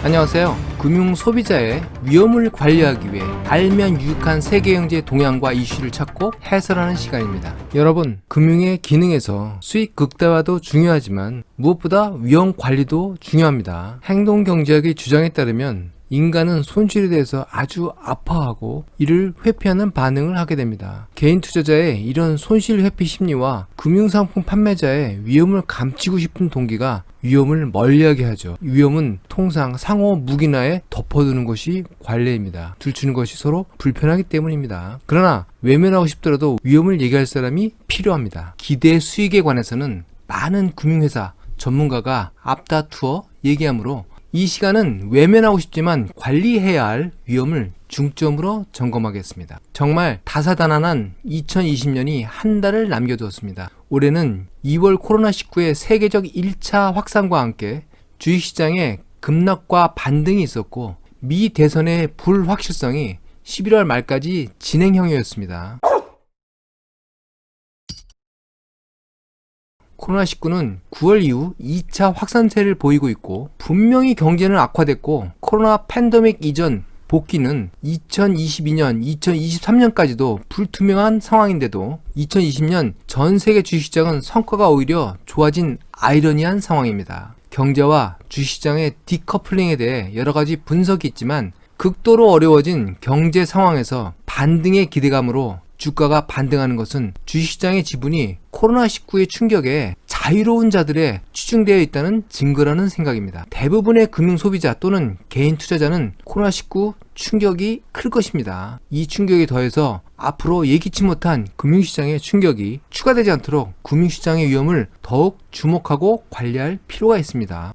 안녕하세요. 금융 소비자의 위험을 관리하기 위해 알면 유익한 세계경제 동향과 이슈를 찾고 해설하는 시간입니다. 여러분, 금융의 기능에서 수익 극대화도 중요하지만 무엇보다 위험 관리도 중요합니다. 행동경제학의 주장에 따르면 인간은 손실에 대해서 아주 아파하고 이를 회피하는 반응을 하게 됩니다. 개인 투자자의 이런 손실 회피 심리와 금융상품 판매자의 위험을 감추고 싶은 동기가 위험을 멀리하게 하죠. 위험은 통상 상호 무기나에 덮어두는 것이 관례입니다. 들추는 것이 서로 불편하기 때문입니다. 그러나 외면하고 싶더라도 위험을 얘기할 사람이 필요합니다. 기대 수익에 관해서는 많은 금융회사 전문가가 앞다투어 얘기하므로 이 시간은 외면하고 싶지만 관리해야 할 위험을 중점으로 점검하겠습니다. 정말 다사다난한 2020년이 한 달을 남겨두었습니다. 올해는 2월 코로나19의 세계적 1차 확산과 함께 주식시장에 급락과 반등이 있었고 미 대선의 불확실성이 11월 말까지 진행형이었습니다. 코로나19는 9월 이후 2차 확산세를 보이고 있고 분명히 경제는 악화됐고 코로나 팬데믹 이전 복귀는 2022년, 2023년까지도 불투명한 상황인데도 2020년 전 세계 주식시장은 성과가 오히려 좋아진 아이러니한 상황입니다. 경제와 주식시장의 디커플링에 대해 여러 가지 분석이 있지만 극도로 어려워진 경제 상황에서 반등의 기대감으로 주가가 반등하는 것은 주식시장의 지분이 코로나19의 충격에 자유로운 자들에 치중되어 있다는 증거라는 생각입니다. 대부분의 금융소비자 또는 개인 투자자는 코로나19 충격이 클 것입니다. 이 충격에 더해서 앞으로 예기치 못한 금융시장의 충격이 추가되지 않도록 금융시장의 위험을 더욱 주목하고 관리할 필요가 있습니다.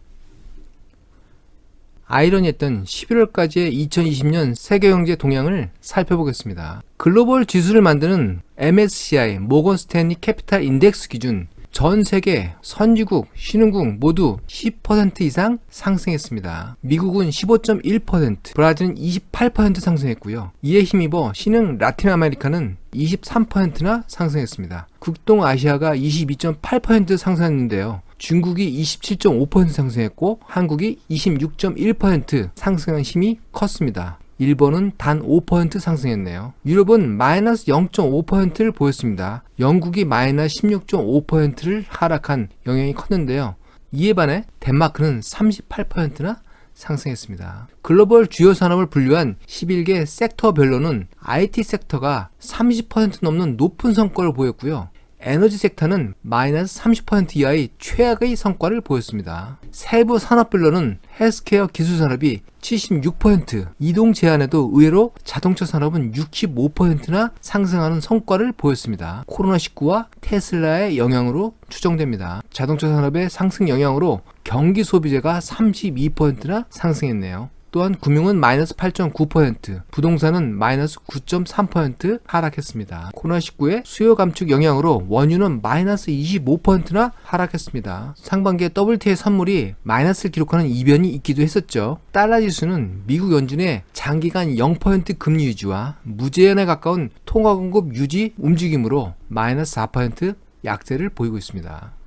아이러니했던 11월까지의 2020년 세계경제 동향을 살펴보겠습니다. 글로벌 지수를 만드는 MSCI 모건 스탠리 캐피탈 인덱스 기준 전 세계 선진국, 신흥국 모두 10% 이상 상승했습니다. 미국은 15.1%, 브라질은 28% 상승했고요. 이에 힘입어 신흥 라틴 아메리카는 23%나 상승했습니다. 극동아시아가 22.8% 상승했는데요. 중국이 27.5% 상승했고 한국이 26.1% 상승한 힘이 컸습니다. 일본은 단 5% 상승했네요. 유럽은 마이너스 0.5%를 보였습니다. 영국이 마이너스 16.5%를 하락한 영향이 컸는데요. 이에 반해 덴마크는 38%나 상승했습니다. 글로벌 주요 산업을 분류한 11개 섹터별로는 IT 섹터가 30% 넘는 높은 성과를 보였고요. 에너지 섹터는 마이너스 30% 이하의 최악의 성과를 보였습니다. 세부 산업별로는 헬스케어 기술산업이 76%, 이동 제한에도 의외로 자동차 산업은 65%나 상승하는 성과를 보였습니다. 코로나19와 테슬라의 영향으로 추정됩니다. 자동차 산업의 상승 영향으로 경기 소비재가 32%나 상승했네요. 또한 금융은 마이너스 8.9%, 부동산은 마이너스 9.3% 하락했습니다. 코로나19의 수요 감축 영향으로 원유는 마이너스 25%나 하락했습니다. 상반기에 WTI 선물이 마이너스를 기록하는 이변이 있기도 했었죠. 달러 지수는 미국 연준의 장기간 0% 금리 유지와 무제한에 가까운 통화 공급 유지 움직임으로 마이너스 4% 약세를 보이고 있습니다.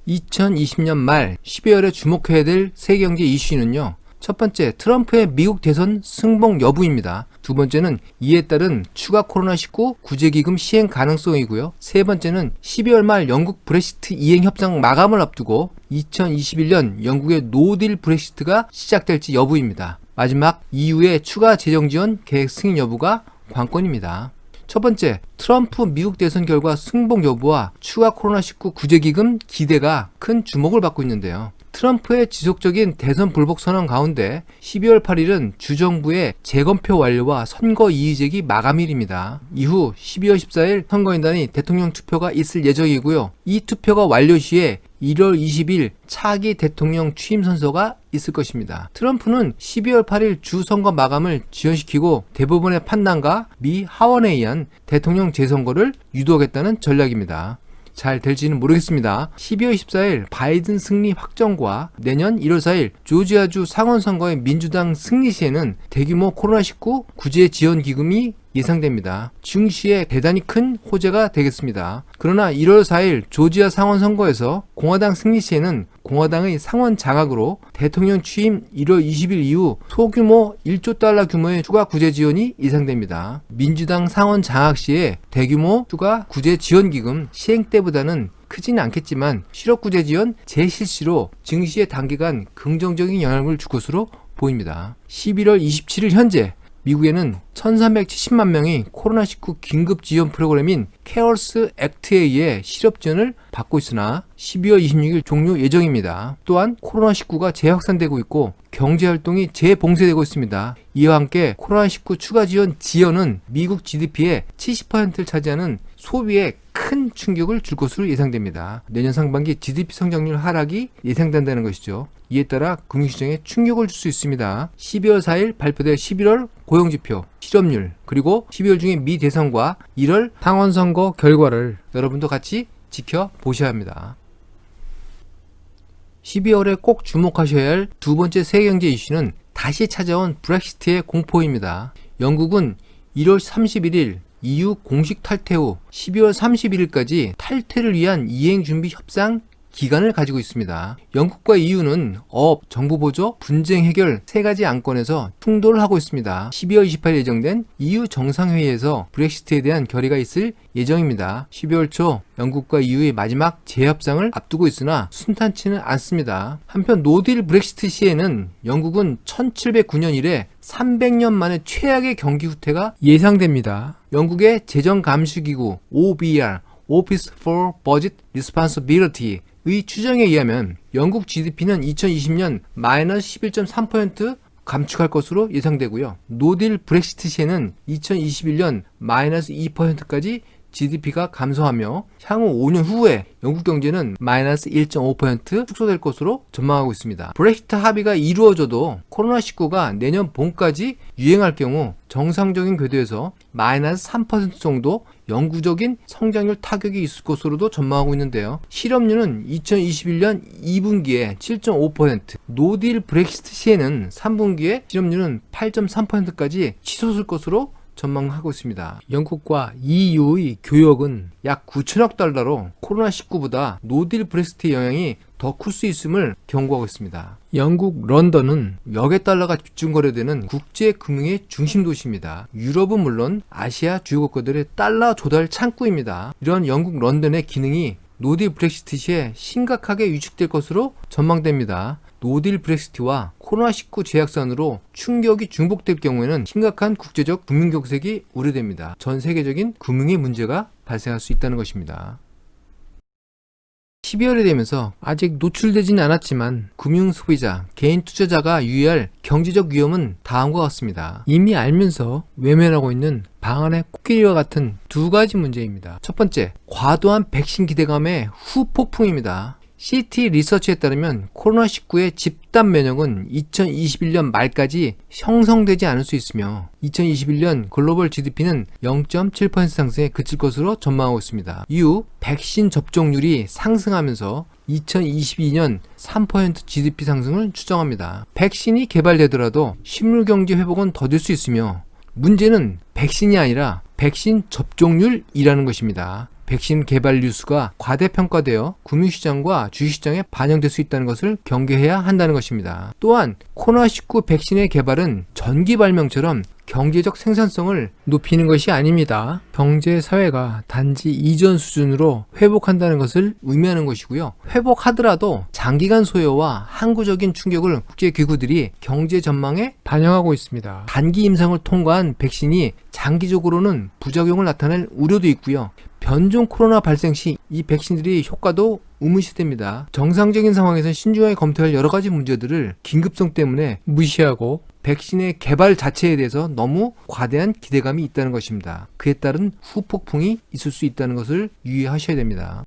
2020년 말 12월에 주목해야 될 세계경제 이슈는요. 첫 번째, 트럼프의 미국 대선 승복 여부입니다. 두 번째는 이에 따른 추가 코로나19 구제기금 시행 가능성이고요. 세 번째는 12월 말 영국 브렉시트 이행 협상 마감을 앞두고 2021년 영국의 노딜 브렉시트가 시작될지 여부입니다. 마지막 이후에 추가 재정 지원 계획 승인 여부가 관건입니다. 첫 번째, 트럼프 미국 대선 결과 승복 여부와 추가 코로나19 구제기금 기대가 큰 주목을 받고 있는데요. 트럼프의 지속적인 대선 불복 선언 가운데 12월 8일은 주정부의 재검표 완료와 선거 이의제기 마감일입니다. 이후 12월 14일 선거인단이 대통령 투표가 있을 예정이고요. 이 투표가 완료 시에 1월 20일 차기 대통령 취임 선서가 있을 것입니다. 트럼프는 12월 8일 주선거 마감을 지연시키고 대부분의 판단과 미 하원에 의한 대통령 재선거를 유도하겠다는 전략입니다. 잘 될지는 모르겠습니다. 12월 14일 바이든 승리 확정과 내년 1월 4일 조지아주 상원선거의 민주당 승리 시에는 대규모 코로나19 구제 지원 기금이 예상됩니다. 증시에 대단히 큰 호재가 되겠습니다. 그러나 1월 4일 조지아 상원 선거에서 공화당 승리 시에는 공화당의 상원 장악으로 대통령 취임 1월 20일 이후 소규모 1조 달러 규모의 추가 구제 지원이 예상됩니다. 민주당 상원 장악 시에 대규모 추가 구제 지원 기금 시행 때보다는 크지는 않겠지만 실업구제 지원 재실시로 증시에 단기간 긍정적인 영향을 줄 것으로 보입니다. 11월 27일 현재 미국에는 1370만 명이 코로나19 긴급 지원 프로그램인 케어스 액트에 의해 실업 지원을 받고 있으나 12월 26일 종료 예정입니다. 또한 코로나19가 재확산되고 있고 경제활동이 재봉쇄되고 있습니다. 이와 함께 코로나19 추가 지원은 미국 GDP의 70%를 차지하는 소비에 큰 충격을 줄 것으로 예상됩니다. 내년 상반기 GDP 성장률 하락이 예상된다는 것이죠. 이에 따라 금융시장에 충격을 줄 수 있습니다. 12월 4일 발표될 11월 고용지표, 실업률, 그리고 12월 중에 미 대선과 1월 상원선거 결과를 여러분도 같이 지켜보셔야 합니다. 12월에 꼭 주목하셔야 할 두 번째 세계경제 이슈는 다시 찾아온 브렉시트의 공포입니다. 영국은 1월 31일 EU 공식 탈퇴 후 12월 31일까지 탈퇴를 위한 이행준비 협상 기간을 가지고 있습니다. 영국과 EU는 업, 정부 보조, 분쟁 해결 세 가지 안건에서 충돌을 하고 있습니다. 12월 28일 예정된 EU 정상회의에서 브렉시트에 대한 결의가 있을 예정입니다. 12월 초 영국과 EU의 마지막 재협상을 앞두고 있으나 순탄치는 않습니다. 한편 노딜 브렉시트 시에는 영국은 1709년 이래 300년 만에 최악의 경기 후퇴가 예상됩니다. 영국의 재정감시기구 OBR, Office for Budget Responsibility 의 추정에 의하면 영국 GDP는 2020년 마이너스 11.3% 감축할 것으로 예상되고요. 노딜 브렉시트 시에는 2021년 마이너스 2%까지 GDP가 감소하며 향후 5년 후에 영국 경제는 마이너스 1.5% 축소될 것으로 전망하고 있습니다. 브렉시트 합의가 이루어져도 코로나19가 내년 봄까지 유행할 경우 정상적인 궤도에서 마이너스 3% 정도 영구적인 성장률 타격이 있을 것으로도 전망하고 있는데요. 실업률은 2021년 2분기에 7.5%, 노딜 브렉시트 시에는 3분기에 실업률은 8.3%까지 치솟을 것으로 전망하고 있습니다. 영국과 EU의 교역은 약 9천억 달러로 코로나19보다 노딜 브렉시트의 영향이 더 클 수 있음을 경고하고 있습니다. 영국 런던은 역의 달러가 집중 거래되는 국제 금융의 중심 도시입니다. 유럽은 물론 아시아 주요 국가들의 달러 조달 창구입니다. 이런 영국 런던의 기능이 노딜 브렉시트 시에 심각하게 위축될 것으로 전망됩니다. 노딜 브렉시트와 코로나19 재확산으로 충격이 중복될 경우에는 심각한 국제적 금융경색이 우려됩니다. 전 세계적인 금융의 문제가 발생할 수 있다는 것입니다. 12월이 되면서 아직 노출되지는 않았지만 금융 소비자, 개인 투자자가 유의할 경제적 위험은 다음과 같습니다. 이미 알면서 외면하고 있는 방안의 코끼리와 같은 두 가지 문제입니다. 첫 번째, 과도한 백신 기대감의 후폭풍입니다. CT 리서치에 따르면 코로나19의 집단 면역은 2021년 말까지 형성되지 않을 수 있으며 2021년 글로벌 GDP는 0.7% 상승에 그칠 것으로 전망하고 있습니다. 이후 백신 접종률이 상승하면서 2022년 3% GDP 상승을 추정합니다. 백신이 개발되더라도 실물경제 회복은 더딜 수 있으며 문제는 백신이 아니라 백신 접종률이라는 것입니다. 백신 개발 뉴스가 과대평가되어 금융시장과 주식시장에 반영될 수 있다는 것을 경계해야 한다는 것입니다. 또한 코로나19 백신의 개발은 전기 발명처럼 경제적 생산성을 높이는 것이 아닙니다. 경제 사회가 단지 이전 수준으로 회복한다는 것을 의미하는 것이고요. 회복하더라도 장기간 소요와 항구적인 충격을 국제기구들이 경제 전망에 반영하고 있습니다. 단기 임상을 통과한 백신이 장기적으로는 부작용을 나타낼 우려도 있고요. 변종 코로나 발생 시 이 백신들이 효과도 의문시됩니다. 정상적인 상황에서 신중하게 검토할 여러 가지 문제들을 긴급성 때문에 무시하고 백신의 개발 자체에 대해서 너무 과대한 기대감이 있다는 것입니다. 그에 따른 후폭풍이 있을 수 있다는 것을 유의하셔야 됩니다.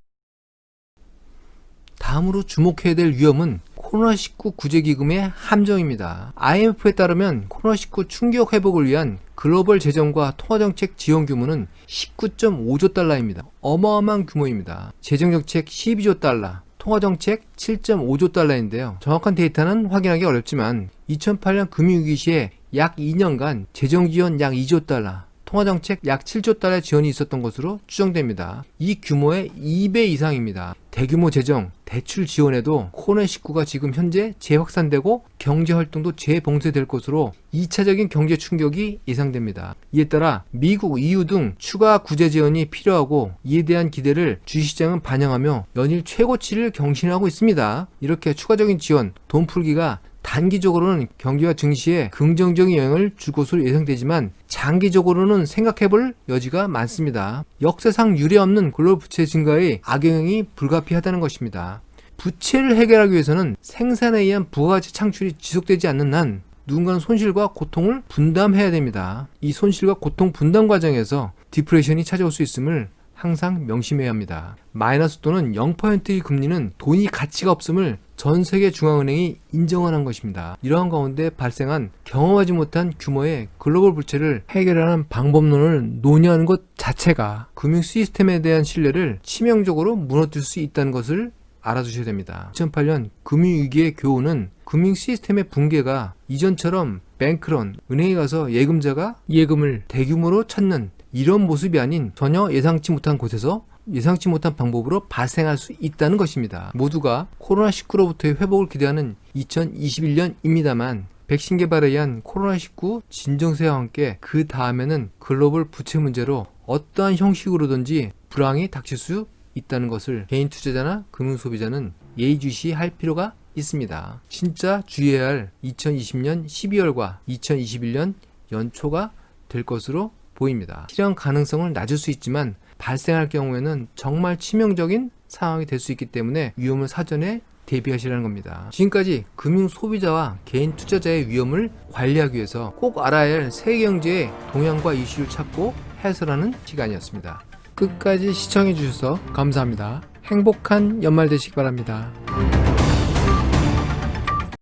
다음으로 주목해야 될 위험은 코로나19 구제기금의 함정입니다. IMF에 따르면 코로나19 충격 회복을 위한 글로벌 재정과 통화정책 지원 규모는 19.5조 달러입니다. 어마어마한 규모입니다. 재정정책 12조 달러, 통화정책 7.5조 달러인데요. 정확한 데이터는 확인하기 어렵지만 2008년 금융위기 시에 약 2년간 재정지원 약 2조 달러, 통화정책 약 7조 달러의 지원이 있었던 것으로 추정됩니다. 이 규모의 2배 이상입니다. 대규모 재정, 대출 지원에도 코로나19가 지금 현재 재확산되고 경제활동도 재봉쇄될 것으로 2차적인 경제 충격이 예상됩니다. 이에 따라 미국, EU 등 추가 구제 지원이 필요하고 이에 대한 기대를 주식시장은 반영하며 연일 최고치를 경신하고 있습니다. 이렇게 추가적인 지원, 돈 풀기가 단기적으로는 경기와 증시에 긍정적인 영향을 줄 것으로 예상되지만 장기적으로는 생각해볼 여지가 많습니다. 역사상 유례없는 글로벌 부채 증가의 악영향이 불가피하다는 것입니다. 부채를 해결하기 위해서는 생산에 의한 부가가치 창출이 지속되지 않는 한 누군가는 손실과 고통을 분담해야 됩니다. 이 손실과 고통 분담 과정에서 디프레션이 찾아올 수 있음을 항상 명심해야 합니다. 마이너스 또는 0%의 금리는 돈이 가치가 없음을 전 세계 중앙은행이 인정하는 것입니다. 이러한 가운데 발생한 경험하지 못한 규모의 글로벌 부채를 해결하는 방법론을 논의하는 것 자체가 금융 시스템에 대한 신뢰를 치명적으로 무너뜨릴 수 있다는 것을 알아두셔야 됩니다. 2008년 금융위기의 교훈은 금융 시스템의 붕괴가 이전처럼 뱅크런, 은행에 가서 예금자가 예금을 대규모로 찾는 이런 모습이 아닌 전혀 예상치 못한 곳에서 예상치 못한 방법으로 발생할 수 있다는 것입니다. 모두가 코로나19로부터의 회복을 기대하는 2021년입니다만 백신 개발에 의한 코로나19 진정세와 함께 그 다음에는 글로벌 부채 문제로 어떠한 형식으로든지 불황이 닥칠 수 있다는 것을 개인 투자자나 금융 소비자는 예의주시할 필요가 있습니다. 진짜 주의해야 할 2020년 12월과 2021년 연초가 될 것으로 보입니다. 실현 가능성을 낮을 수 있지만 발생할 경우에는 정말 치명적인 상황이 될 수 있기 때문에 위험을 사전에 대비하시라는 겁니다. 지금까지 금융 소비자와 개인 투자자의 위험을 관리하기 위해서 꼭 알아야 할 세계 경제의 동향과 이슈를 찾고 해설하는 시간이었습니다. 끝까지 시청해 주셔서 감사합니다. 행복한 연말 되시기 바랍니다.